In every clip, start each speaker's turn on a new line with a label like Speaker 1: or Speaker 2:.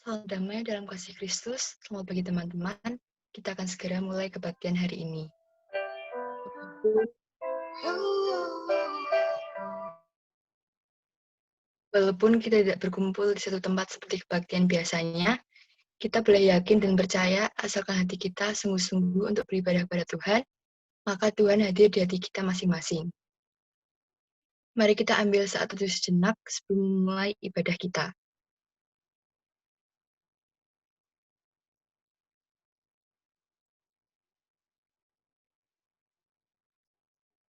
Speaker 1: Salam damai dalam kasih Kristus. Selamat pagi teman-teman. Kita akan segera mulai kebaktian hari ini. Walaupun kita tidak berkumpul di satu tempat seperti kebaktian biasanya, kita boleh yakin dan percaya asalkan hati kita sungguh-sungguh untuk beribadah pada Tuhan, maka Tuhan hadir di hati kita masing-masing. Mari kita ambil saat teduh sejenak sebelum memulai ibadah kita.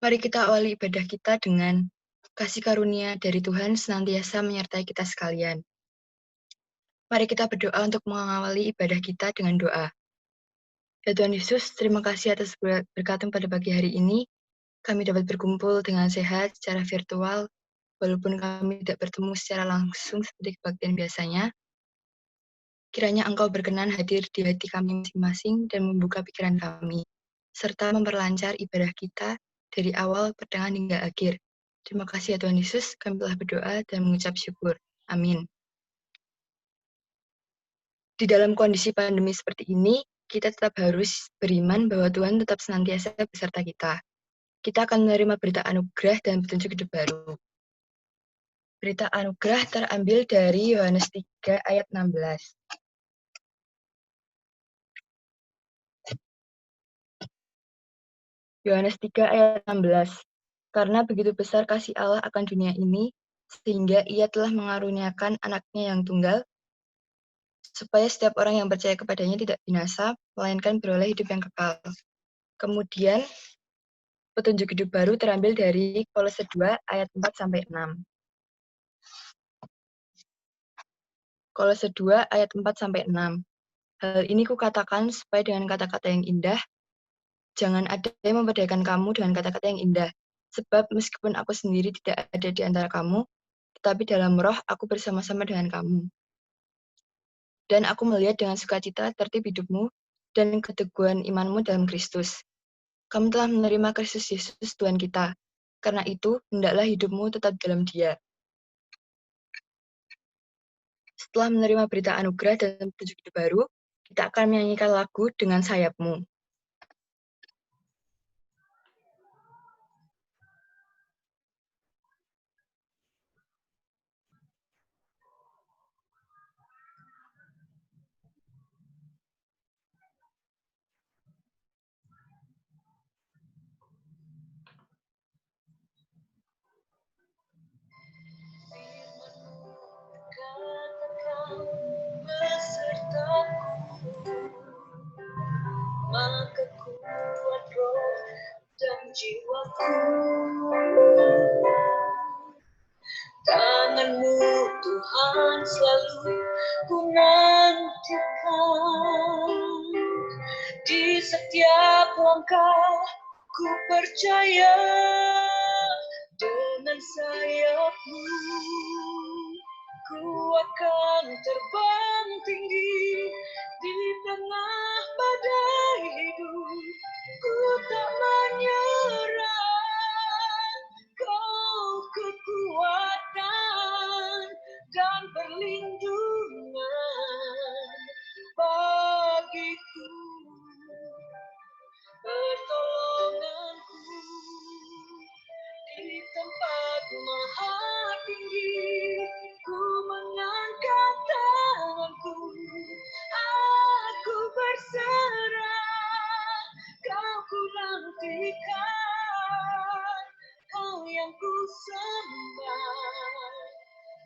Speaker 1: Mari kita awali ibadah kita dengan kasih karunia dari Tuhan senantiasa menyertai kita sekalian. Mari kita berdoa untuk mengawali ibadah kita dengan doa. Ya Tuhan Yesus, terima kasih atas berkat-Mu pada pagi hari ini. Kami dapat berkumpul dengan sehat secara virtual, walaupun kami tidak bertemu secara langsung seperti kebaktian biasanya. Kiranya Engkau berkenan hadir di hati kami masing-masing dan membuka pikiran kami, serta memperlancar ibadah kita dari awal, pertengahan, hingga akhir. Terima kasih ya Tuhan Yesus, kami telah berdoa dan mengucap syukur. Amin. Di dalam kondisi pandemi seperti ini, kita tetap harus beriman bahwa Tuhan tetap senantiasa beserta kita. Kita akan menerima berita anugerah dan petunjuk hidup baru. Berita anugerah terambil dari Yohanes 3 ayat 16. Yohanes 3 ayat 16. Karena begitu besar kasih Allah akan dunia ini, sehingga Ia telah mengaruniakan anaknya yang tunggal, supaya setiap orang yang percaya kepadanya tidak binasa, melainkan beroleh hidup yang kekal. Kemudian, petunjuk hidup baru terambil dari Kolose 2 ayat 4-6. Kolose 2 ayat 4-6. Hal ini kukatakan supaya dengan kata-kata yang indah, jangan ada yang membedakan kamu dengan kata-kata yang indah. Sebab meskipun aku sendiri tidak ada di antara kamu, tetapi dalam roh aku bersama-sama dengan kamu. Dan aku melihat dengan sukacita tertib hidupmu dan keteguhan imanmu dalam Kristus. Kamu telah menerima Kristus Yesus Tuhan kita. Karena itu, hendaklah hidupmu tetap dalam Dia. Setelah menerima berita anugerah dan petunjuk hidup baru, kita akan menyanyikan lagu Dengan Sayapmu.
Speaker 2: Maka kuat roh dan jiwaku. Tangan-Mu Tuhan selalu ku nantikan. Di setiap langkah ku percaya dengan sayap-Mu ku akan terbang tinggi di tengah badai hidup. Ku tak menyerah, Kau kekuatan dan perlindungan bagiku, pertolonganku di tempat maha tinggi. Ku mengangkat tanganku, aku berserah abdikan, Kau yang ku sembah,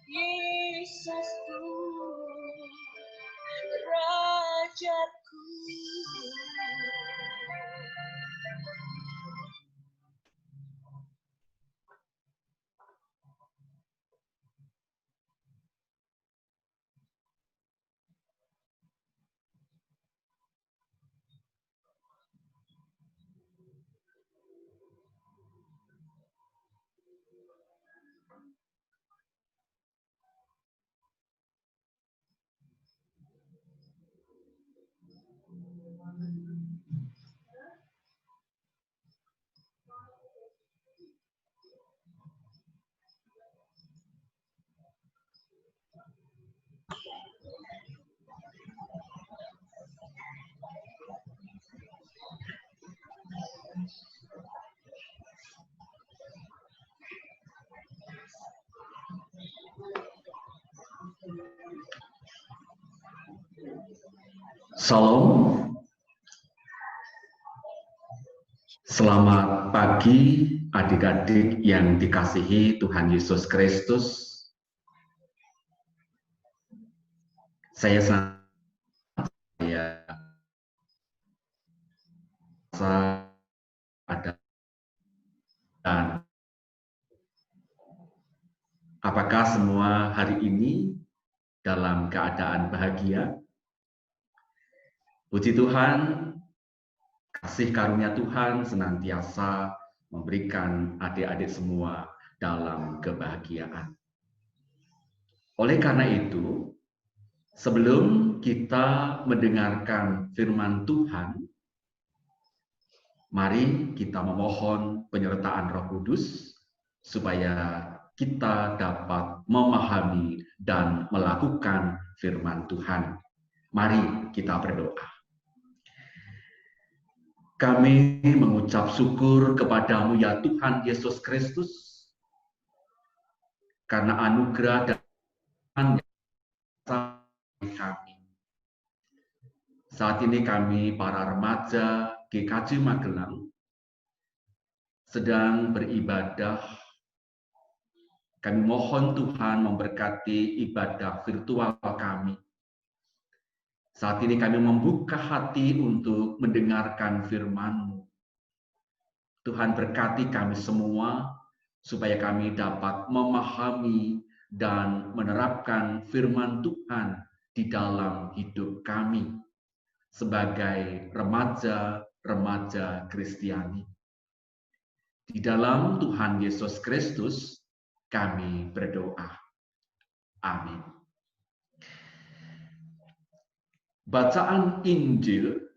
Speaker 2: Yesusku, Rajaku.
Speaker 3: Salam, selamat pagi adik-adik yang dikasihi Tuhan Yesus Kristus. Saya ada dan apakah semua hari ini dalam keadaan bahagia? Puji Tuhan, kasih karunia Tuhan senantiasa memberikan adik-adik semua dalam kebahagiaan. Oleh karena itu, sebelum kita mendengarkan firman Tuhan, mari kita memohon penyertaan Roh Kudus supaya kita dapat memahami dan melakukan firman Tuhan. Mari kita berdoa. Kami mengucap syukur kepadamu ya Tuhan Yesus Kristus, karena anugerah dan kami. Saat ini kami para remaja GKJ Magelang sedang beribadah. Kami mohon Tuhan memberkati ibadah virtual kami. Saat ini kami membuka hati untuk mendengarkan firman-Mu. Tuhan berkati kami semua, supaya kami dapat memahami dan menerapkan firman Tuhan di dalam hidup kami sebagai remaja-remaja Kristiani. Di dalam Tuhan Yesus Kristus, kami berdoa. Amin. Bacaan Injil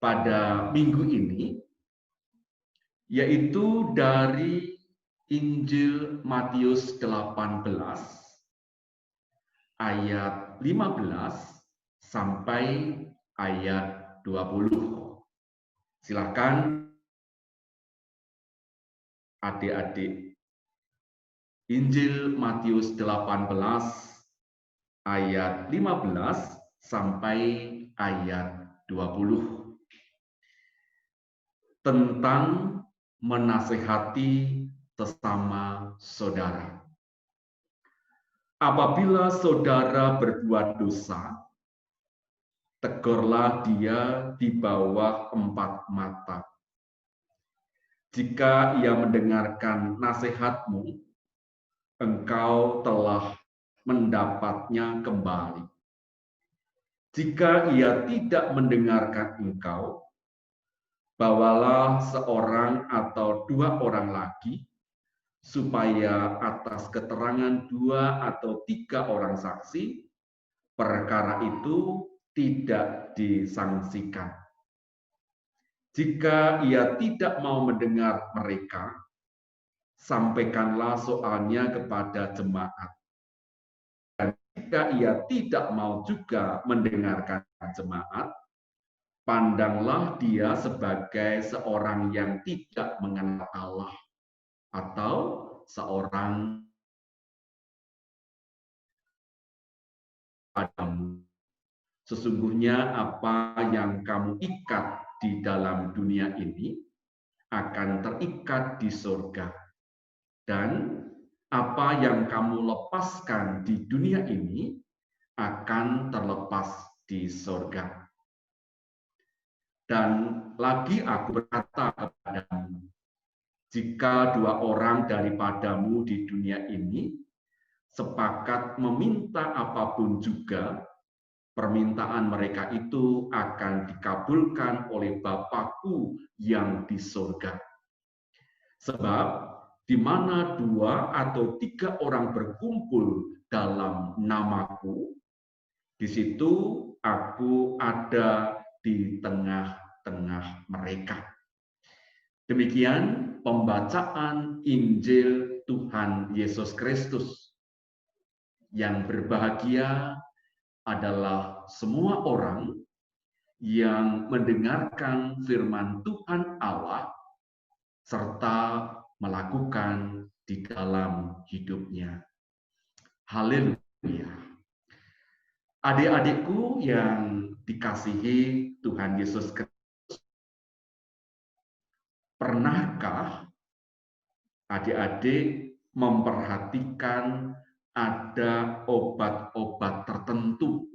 Speaker 3: pada minggu ini yaitu dari Injil Matius 18 ayat 15 sampai ayat 20. Silakan adik-adik. Injil Matius 18 ayat 15 sampai ayat 20. Tentang menasehati sesama saudara. Apabila saudara berbuat dosa, tegurlah dia di bawah 4 mata. Jika ia mendengarkan nasihatmu, engkau telah mendapatnya kembali. Jika ia tidak mendengarkan engkau, bawalah seorang atau 2 orang lagi, supaya atas keterangan 2 atau 3 orang saksi, perkara itu tidak disangsikan. Jika ia tidak mau mendengar mereka, sampaikanlah soalnya kepada jemaat. Dan jika ia tidak mau juga mendengarkan jemaat, pandanglah dia sebagai seorang yang tidak mengenal Allah, atau seorang padamu. Sesungguhnya apa yang kamu ikat di dalam dunia ini akan terikat di surga. Dan apa yang kamu lepaskan di dunia ini akan terlepas di surga. Dan lagi aku berkata kepadamu, jika dua orang daripadamu di dunia ini sepakat meminta apapun juga, permintaan mereka itu akan dikabulkan oleh Bapa-Ku yang di surga. Sebab di mana 2 atau 3 orang berkumpul dalam namaku, di situ aku ada di tengah-tengah mereka. Demikian pembacaan Injil Tuhan Yesus Kristus. Yang berbahagia adalah semua orang yang mendengarkan firman Tuhan Allah serta melakukan di dalam hidupnya. Haleluya. Adik-adikku yang dikasihi Tuhan Yesus Kristus, pernahkah adik-adik memperhatikan ada obat-obat tertentu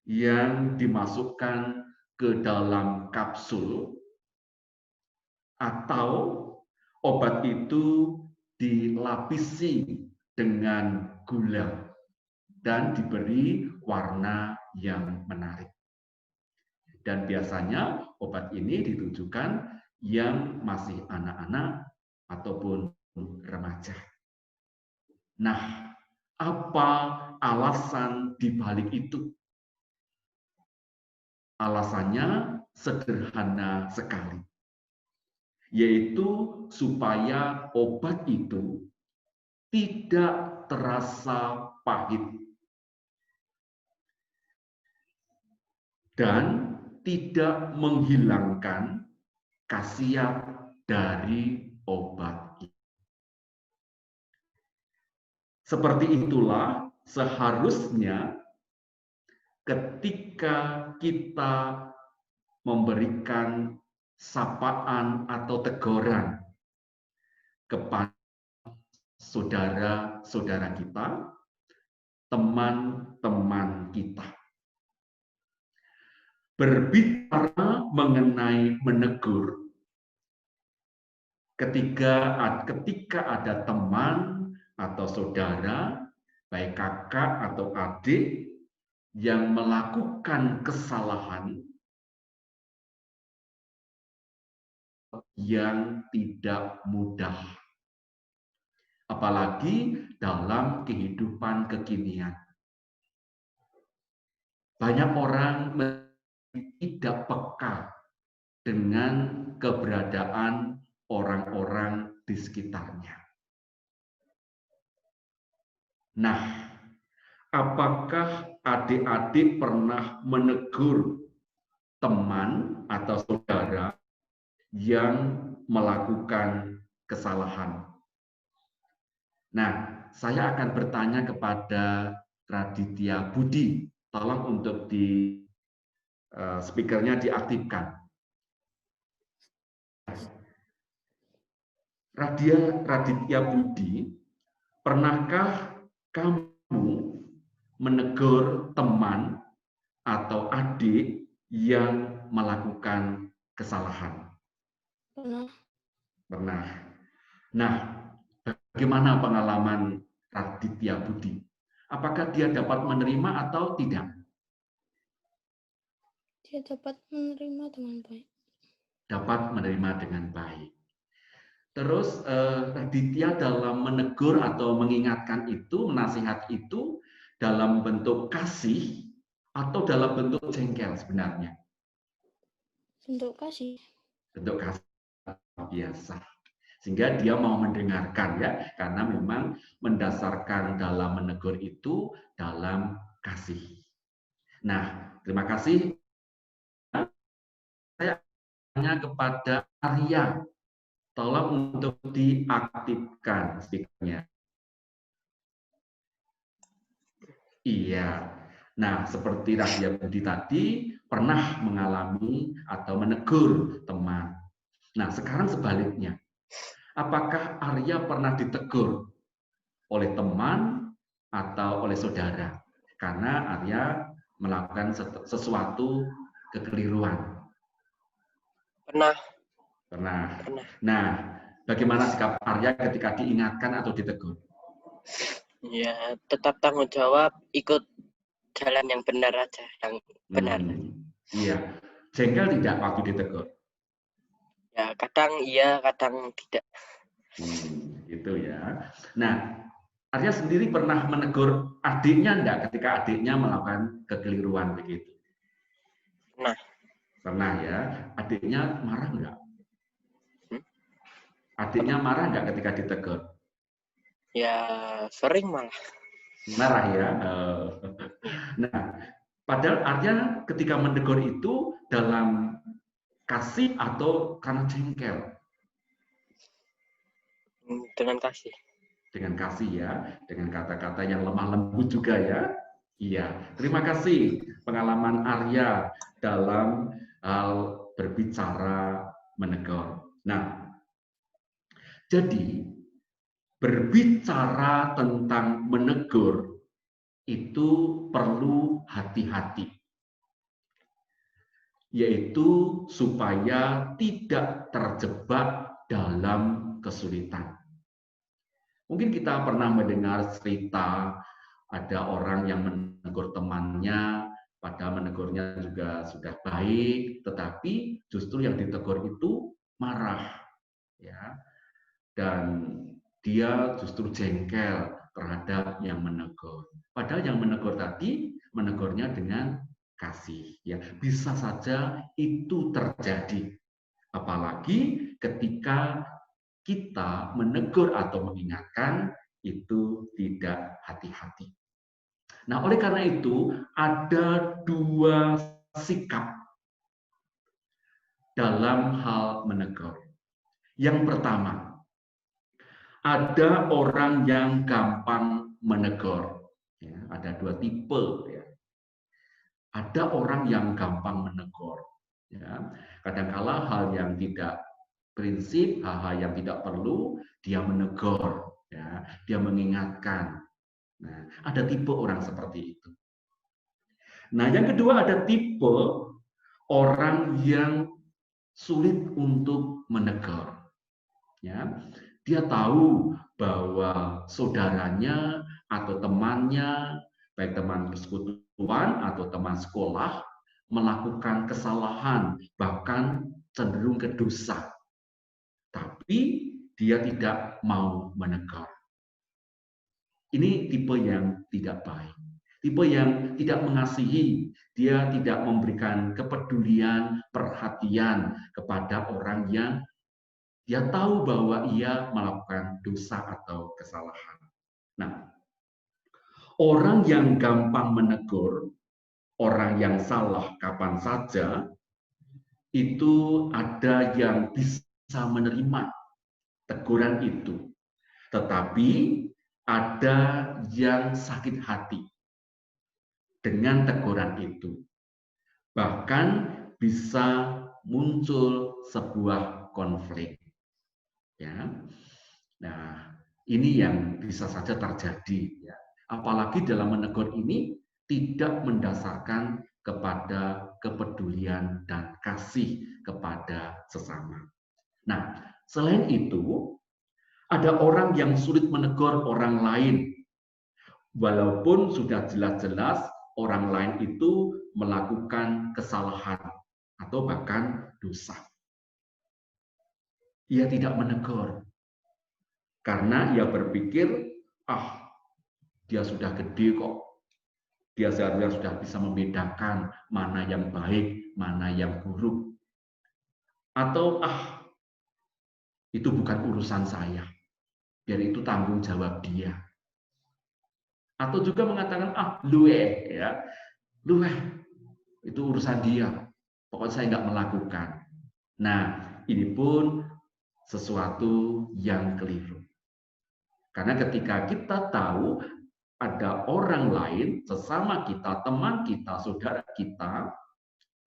Speaker 3: yang dimasukkan ke dalam kapsul, atau obat itu dilapisi dengan gula dan diberi warna yang menarik. Dan biasanya obat ini ditujukan yang masih anak-anak ataupun remaja. Nah, apa alasan di balik itu? Alasannya sederhana sekali, yaitu supaya obat itu tidak terasa pahit dan tidak menghilangkan khasiat dari obat itu. Seperti itulah seharusnya ketika kita memberikan sapaan atau teguran kepada saudara-saudara kita, teman-teman kita. Berbicara mengenai menegur, ketika ada teman atau saudara, baik kakak atau adik, yang melakukan kesalahan yang tidak mudah, apalagi dalam kehidupan kekinian. Banyak orang tidak peka dengan keberadaan orang-orang di sekitarnya. Nah, apakah adik-adik pernah menegur teman atau saudara yang melakukan kesalahan? Nah, saya akan bertanya kepada Raditya Budi. Tolong untuk di speakernya diaktifkan. Raditya Budi, pernahkah kamu menegur teman atau adik yang melakukan kesalahan? Pernah. Nah, bagaimana pengalaman Raditya Budi? Apakah dia dapat menerima atau tidak?
Speaker 4: Dia dapat menerima dengan baik.
Speaker 3: Dapat menerima dengan baik. Terus Raditya dalam menegur atau mengingatkan itu, menasihat itu dalam bentuk kasih atau dalam bentuk jengkel sebenarnya?
Speaker 4: Bentuk kasih.
Speaker 3: Bentuk kasih biasa. Sehingga dia mau mendengarkan ya, karena memang mendasarkan dalam menegur itu dalam kasih. Nah, terima kasih. Saya tanya kepada Arya. Tolong untuk diaktifkan speakernya. Iya. Nah, seperti Raditya Budi tadi pernah mengalami atau menegur teman. Nah, sekarang sebaliknya. Apakah Arya pernah ditegur oleh teman atau oleh saudara? Karena Arya melakukan sesuatu kekeliruan.
Speaker 5: Pernah.
Speaker 3: Pernah. Nah, bagaimana sikap Arya ketika diingatkan atau ditegur?
Speaker 5: Ya, tetap tanggung jawab, ikut jalan yang benar aja, yang benar.
Speaker 3: Iya. Jengkel tidak waktu ditegur?
Speaker 5: Ya, kadang iya, kadang tidak.
Speaker 3: Itu ya. Nah, Arya sendiri pernah menegur adiknya enggak ketika adiknya melakukan kekeliruan begitu?
Speaker 5: Nah,
Speaker 3: Pernah ya. Adiknya marah enggak? Adiknya marah enggak ketika ditegur?
Speaker 5: ya sering malah.
Speaker 3: Marah ya. Nah, padahal Arya ketika menegur itu dalam kasih atau karena jengkel?
Speaker 5: Dengan kasih.
Speaker 3: Dengan kasih ya, dengan kata-kata yang lemah lembut juga ya. Iya, terima kasih pengalaman Arya dalam hal berbicara menegur. Nah, jadi berbicara tentang menegur itu perlu hati-hati, yaitu supaya tidak terjebak dalam kesulitan. Mungkin kita pernah mendengar cerita ada orang yang menegur temannya, padahal menegurnya juga sudah baik, tetapi justru yang ditegur itu marah, ya, dan dia justru jengkel terhadap yang menegur. Padahal yang menegur tadi menegurnya dengan kasih, ya. Bisa saja itu terjadi, apalagi ketika kita menegur atau mengingatkan itu tidak hati-hati. Nah, oleh karena itu ada dua sikap dalam hal menegur. Yang pertama, ada orang yang gampang menegur. Ya, ada dua tipe. Ya. Ada orang yang gampang menegur. Ya. Kadang-kala hal yang tidak prinsip, hal-hal yang tidak perlu, dia menegur, ya, dia mengingatkan. Nah, ada tipe orang seperti itu. Nah, yang kedua ada tipe orang yang sulit untuk menegur. Ya, dia tahu bahwa saudaranya atau temannya, baik teman persekutuan atau teman sekolah, melakukan kesalahan, bahkan cenderung ke dosa. Tapi dia tidak mau menegur. Ini tipe yang tidak baik. Tipe yang tidak mengasihi. Dia tidak memberikan kepedulian, perhatian kepada orang yang dia tahu bahwa ia melakukan dosa atau kesalahan. Nah, orang yang gampang menegur, orang yang salah kapan saja, itu ada yang bisa menerima teguran itu. Tetapi ada yang sakit hati dengan teguran itu. Bahkan bisa muncul sebuah konflik. Ya. Nah, ini yang bisa saja terjadi. Ya. Apalagi dalam menegur ini tidak mendasarkan kepada kepedulian dan kasih kepada sesama. Nah, selain itu, ada orang yang sulit menegur orang lain, walaupun sudah jelas-jelas orang lain itu melakukan kesalahan atau bahkan dosa. Ia tidak menegur, karena ia berpikir, dia sudah gede kok, dia seharusnya sudah bisa membedakan mana yang baik, mana yang buruk. Atau, itu bukan urusan saya. Biar itu tanggung jawab dia. Atau juga mengatakan, ya, itu urusan dia. Pokoknya saya nggak melakukan. Nah, ini pun sesuatu yang keliru. Karena ketika kita tahu ada orang lain, sesama kita, teman kita, saudara kita,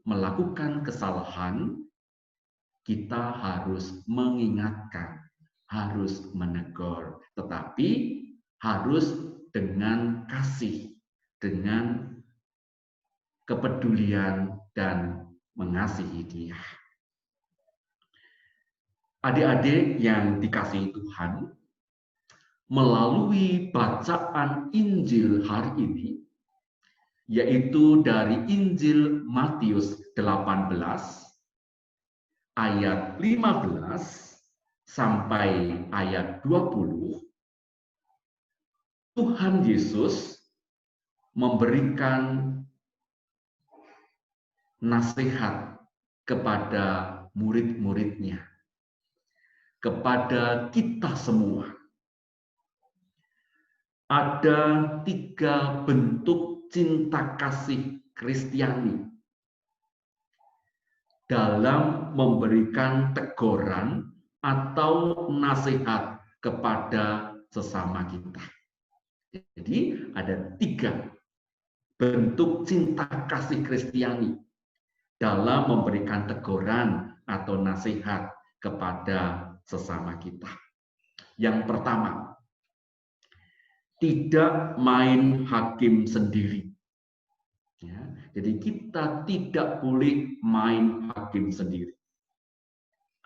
Speaker 3: melakukan kesalahan, kita harus mengingatkan, harus menegur, tetapi harus dengan kasih, dengan kepedulian dan mengasihi dia. Adik-adik yang dikasihi Tuhan, melalui bacaan Injil hari ini, yaitu dari Injil Matius 18, ayat 15 sampai ayat 20, Tuhan Yesus memberikan nasihat kepada murid-muridnya, kepada kita semua. Ada 3 bentuk cinta kasih Kristiani dalam memberikan teguran atau nasihat kepada sesama kita. Jadi ada 3 bentuk cinta kasih Kristiani dalam memberikan teguran atau nasihat kepada sesama kita. Yang pertama, tidak main hakim sendiri. Ya, jadi kita tidak boleh main hakim sendiri.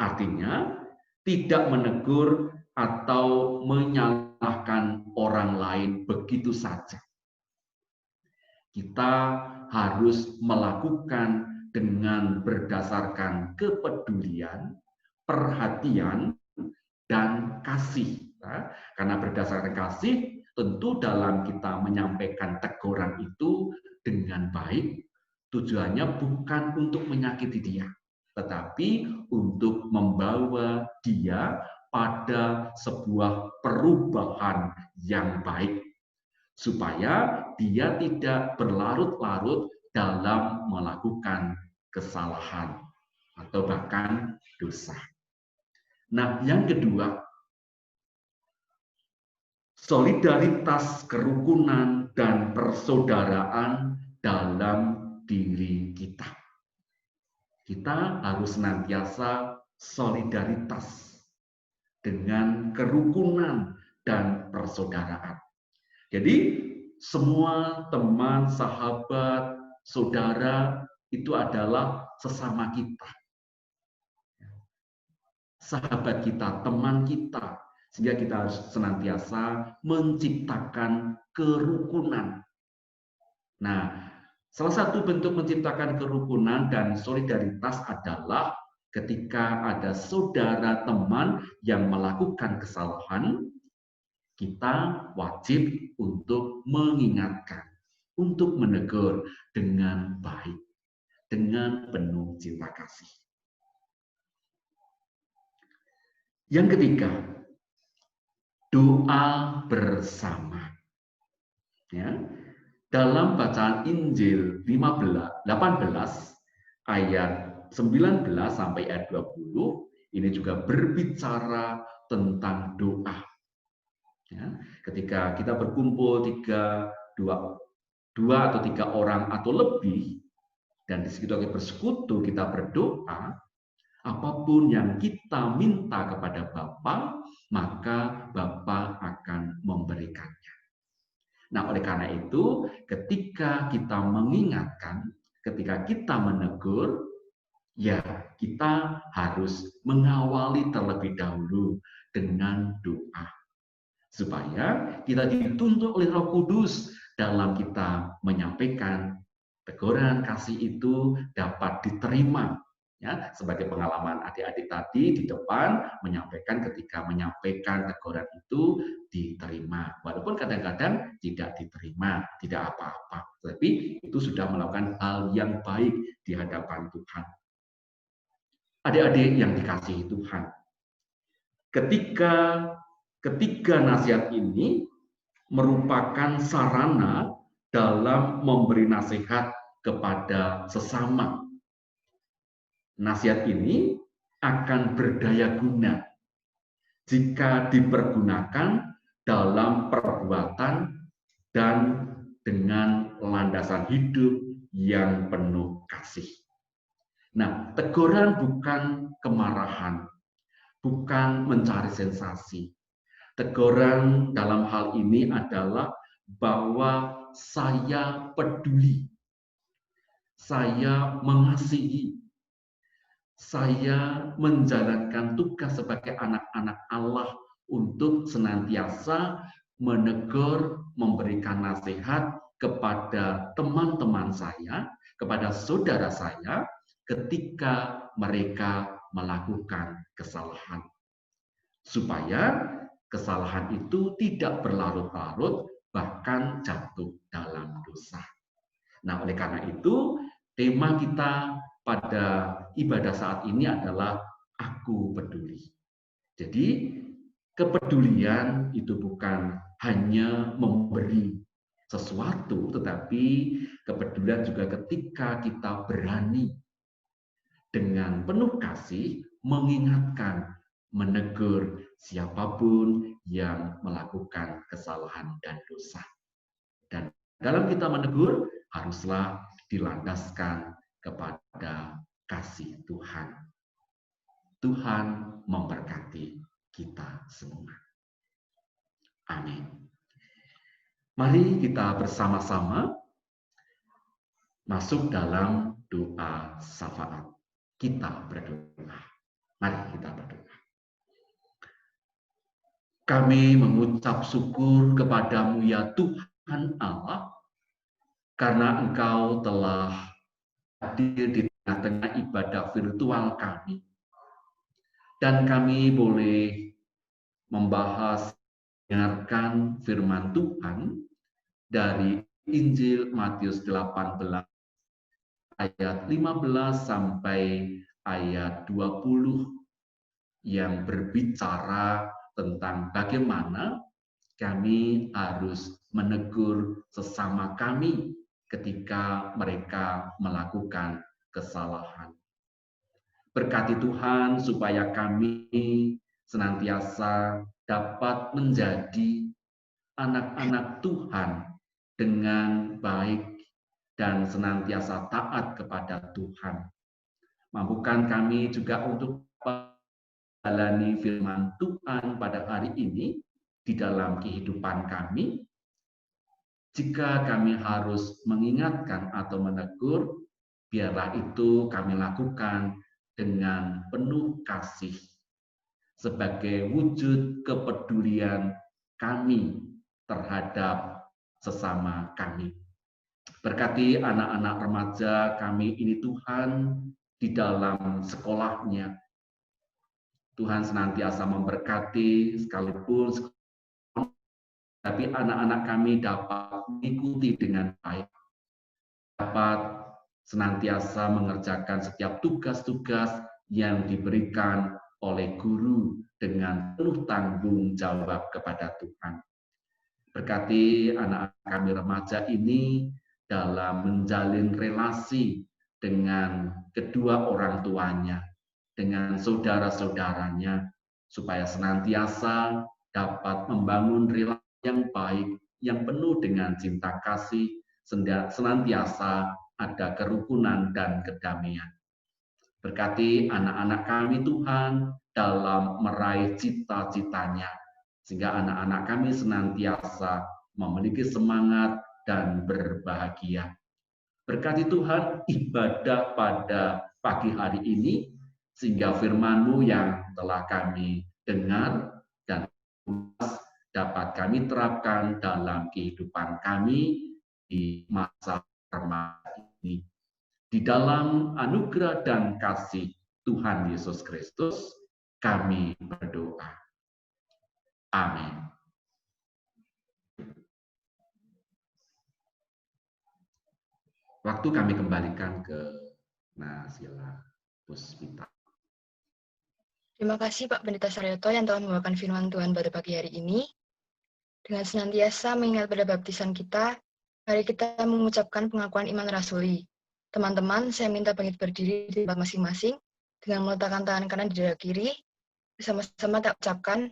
Speaker 3: Artinya, tidak menegur atau menyalahkan orang lain begitu saja. Kita harus melakukan dengan berdasarkan kepedulian, perhatian, dan kasih. Karena berdasarkan kasih, tentu dalam kita menyampaikan teguran itu dengan baik, tujuannya bukan untuk menyakiti dia, tetapi untuk membawa dia pada sebuah perubahan yang baik, supaya dia tidak berlarut-larut dalam melakukan kesalahan atau bahkan dosa. Nah, yang kedua, solidaritas, kerukunan, dan persaudaraan dalam diri kita. Kita harus senantiasa solidaritas dengan kerukunan dan persaudaraan. Jadi, semua teman, sahabat, saudara itu adalah sesama kita. Sahabat kita, teman kita. Sehingga kita harus senantiasa menciptakan kerukunan. Nah, salah satu bentuk menciptakan kerukunan dan solidaritas adalah ketika ada saudara teman yang melakukan kesalahan, kita wajib untuk mengingatkan, untuk menegur dengan baik, dengan penuh cinta kasih. Yang ketiga, doa bersama. Ya. Dalam bacaan Injil 18 ayat 19 sampai ayat 20, ini juga berbicara tentang doa. Ya. Ketika kita berkumpul 2 atau 3 orang atau lebih, dan di situ kita bersekutu, kita berdoa, apapun yang kita minta kepada Bapa, maka Bapa akan memberikannya. Nah, oleh karena itu, ketika kita mengingatkan, ketika kita menegur, ya kita harus mengawali terlebih dahulu dengan doa. Supaya kita dituntun oleh Roh Kudus dalam kita menyampaikan teguran kasih itu dapat diterima. Ya, sebagai pengalaman adik-adik tadi di depan menyampaikan, ketika menyampaikan teguran itu diterima, walaupun kadang-kadang tidak diterima, tidak apa-apa, tapi itu sudah melakukan hal yang baik di hadapan Tuhan. Adik-adik yang dikasihi Tuhan, ketiga nasihat ini merupakan sarana dalam memberi nasihat kepada sesama. Nasihat ini akan berdaya guna jika dipergunakan dalam perbuatan dan dengan landasan hidup yang penuh kasih. Nah, teguran bukan kemarahan, bukan mencari sensasi. Teguran dalam hal ini adalah bahwa saya peduli, saya mengasihi, saya menjalankan tugas sebagai anak-anak Allah untuk senantiasa menegur, memberikan nasihat kepada teman-teman saya, kepada saudara saya, ketika mereka melakukan kesalahan. Supaya kesalahan itu tidak berlarut-larut, bahkan jatuh dalam dosa. Nah, oleh karena itu, tema kita pada ibadah saat ini adalah aku peduli. Jadi, kepedulian itu bukan hanya memberi sesuatu, tetapi kepedulian juga ketika kita berani dengan penuh kasih mengingatkan, menegur siapapun yang melakukan kesalahan dan dosa. Dan dalam kita menegur, haruslah dilandaskan kepada kasih Tuhan. Tuhan memberkati kita semua. Amin. Mari kita bersama-sama masuk dalam doa syafaat. Kita berdoa. Mari kita berdoa. Kami mengucap syukur kepadamu ya Tuhan Allah, karena Engkau telah hadir di tengah-tengah ibadah virtual kami. Dan kami boleh membahas, mendengarkan firman Tuhan dari Injil Matius 18 ayat 15 sampai ayat 20 yang berbicara tentang bagaimana kami harus menegur sesama kami ketika mereka melakukan kesalahan. Berkati Tuhan supaya kami senantiasa dapat menjadi anak-anak Tuhan dengan baik dan senantiasa taat kepada Tuhan. Mampukan kami juga untuk menjalani firman Tuhan pada hari ini di dalam kehidupan kami. Jika kami harus mengingatkan atau menegur, biarlah itu kami lakukan dengan penuh kasih sebagai wujud kepedulian kami terhadap sesama kami. Berkati anak-anak remaja kami ini Tuhan di dalam sekolahnya. Tuhan senantiasa memberkati sekalipun tapi anak-anak kami dapat mengikuti dengan baik, dapat senantiasa mengerjakan setiap tugas-tugas yang diberikan oleh guru dengan penuh tanggung jawab kepada Tuhan. Berkati anak-anak kami remaja ini dalam menjalin relasi dengan kedua orang tuanya, dengan saudara-saudaranya, supaya senantiasa dapat membangun relasi yang baik, yang penuh dengan cinta kasih, senantiasa ada kerukunan dan kedamaian. Berkati anak-anak kami Tuhan dalam meraih cita-citanya, sehingga anak-anak kami senantiasa memiliki semangat dan berbahagia. Berkati Tuhan ibadah pada pagi hari ini, sehingga firman-Mu yang telah kami dengar dan dapat kami terapkan dalam kehidupan kami di masa remaja ini. Di dalam anugerah dan kasih Tuhan Yesus Kristus, kami berdoa. Amin. Waktu kami kembalikan ke Nasila Puspita.
Speaker 1: Terima kasih Pak Pendeta Saryoto yang telah membawakan firman Tuhan pada pagi hari ini. Dengan senantiasa mengingat pada baptisan kita, mari kita mengucapkan pengakuan iman rasuli. Teman-teman, saya minta bangkit berdiri di tempat masing-masing dengan meletakkan tangan kanan di dada kiri. Bersama-sama kita ucapkan,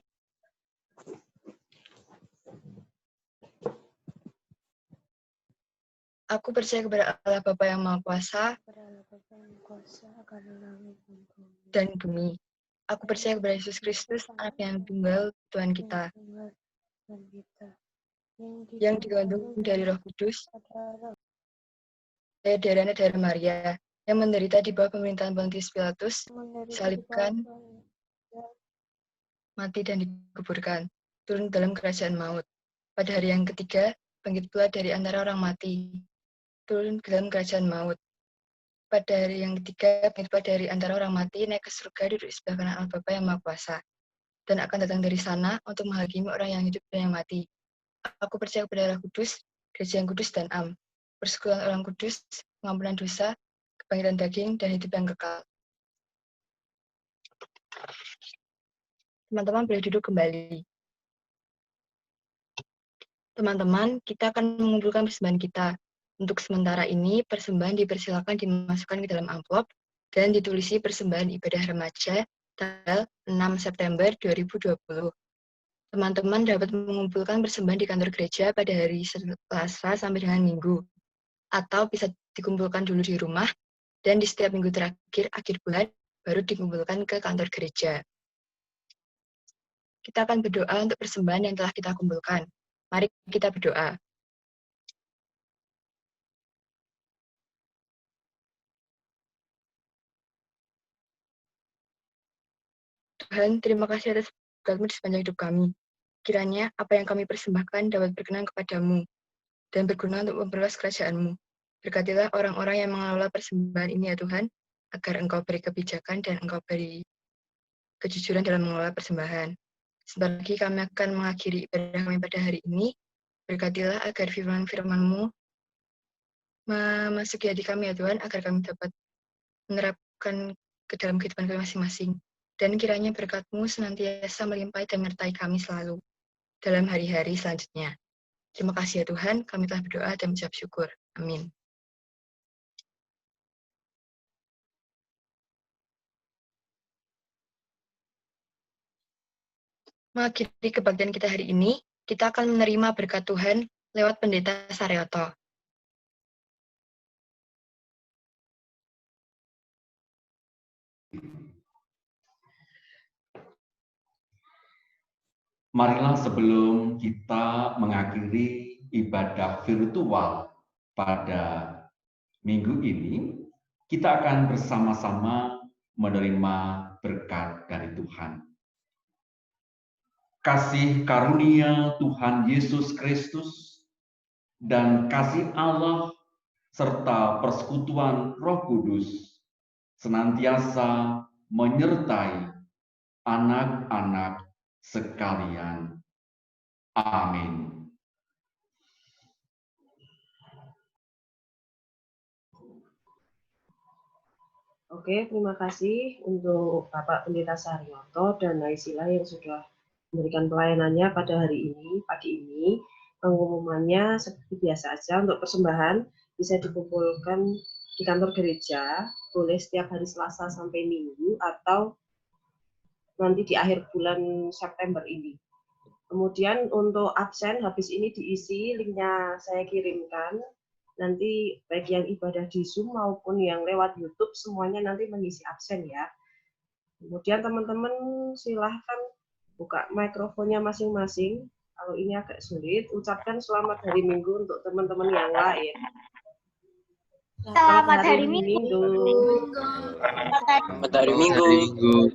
Speaker 1: Aku percaya kepada Allah Bapa yang Maha Kuasa dan bumi. Aku percaya kepada Yesus Kristus, anak yang tunggal Tuhan kita, yang dikandung dari Roh Kudus, dari anak dari Maria, yang menderita di bawah pemerintahan Pontius Pilatus, disalibkan, mati dan dikuburkan, turun dalam kerajaan maut. Pada hari yang ketiga, bangkit pula dari antara orang mati, turun ke dalam kerajaan maut. Pada hari yang ketiga, bangkit pula dari antara orang mati, naik ke surga, duduk di sebelah kanan Allah Bapa yang Maha Kuasa, dan akan datang dari sana untuk menghakimi orang yang hidup dan yang mati. Aku percaya kepada Roh Kudus, gereja yang kudus dan am, persekutuan orang kudus, pengampunan dosa, kebangkitan daging, dan hidup yang kekal. Teman-teman boleh duduk kembali. Teman-teman, kita akan mengumpulkan persembahan kita. Untuk sementara ini, persembahan dipersilakan dimasukkan ke dalam amplop dan ditulisi persembahan ibadah remaja tanggal 6 September 2020. Teman-teman dapat mengumpulkan persembahan di kantor gereja pada hari Selasa sampai dengan Minggu, atau bisa dikumpulkan dulu di rumah, dan di setiap minggu terakhir akhir bulan baru dikumpulkan ke kantor gereja. Kita akan berdoa untuk persembahan yang telah kita kumpulkan. Mari kita berdoa. Tuhan, terima kasih atas berkat-Mu di sepanjang hidup kami. Kiranya apa yang kami persembahkan dapat berkenan kepadamu dan berguna untuk memperluas kerajaan-Mu. Berkatilah orang-orang yang mengelola persembahan ini ya Tuhan, agar Engkau beri kebijakan dan Engkau beri kejujuran dalam mengelola persembahan. Sebentar lagi kami akan mengakhiri ibadah kami pada hari ini. Berkatilah agar firman-Firman-Mu memasuki hati kami ya Tuhan, agar kami dapat menerapkan ke dalam kehidupan kami masing-masing. Dan kiranya berkat-Mu senantiasa melimpahi dan menyertai kami selalu dalam hari-hari selanjutnya. Terima kasih ya Tuhan, kami telah berdoa dan mengucap syukur. Amin. Mengakhiri kebaktian kita hari ini, kita akan menerima berkat Tuhan lewat Pendeta Saryoto.
Speaker 3: Marilah sebelum kita mengakhiri ibadah virtual pada minggu ini, kita akan bersama-sama menerima berkat dari Tuhan. Kasih karunia Tuhan Yesus Kristus dan kasih Allah serta persekutuan Roh Kudus senantiasa menyertai anak-anak sekalian. Amin.
Speaker 2: Oke, terima kasih untuk Bapak Pendeta Saryoto dan Naisila yang sudah memberikan pelayanannya pada hari ini, pagi ini. Pengumumannya seperti biasa aja, untuk persembahan bisa dikumpulkan di kantor gereja, boleh setiap hari Selasa sampai Minggu, atau nanti di akhir bulan September ini. Kemudian untuk absen habis ini diisi, linknya saya kirimkan. Nanti baik yang ibadah di Zoom maupun yang lewat YouTube semuanya nanti mengisi absen ya. Kemudian teman-teman silahkan buka mikrofonnya masing-masing. Kalau ini agak sulit, ucapkan selamat hari Minggu untuk teman-teman yang lain.
Speaker 6: Selamat hari Minggu.
Speaker 5: Selamat hari Minggu.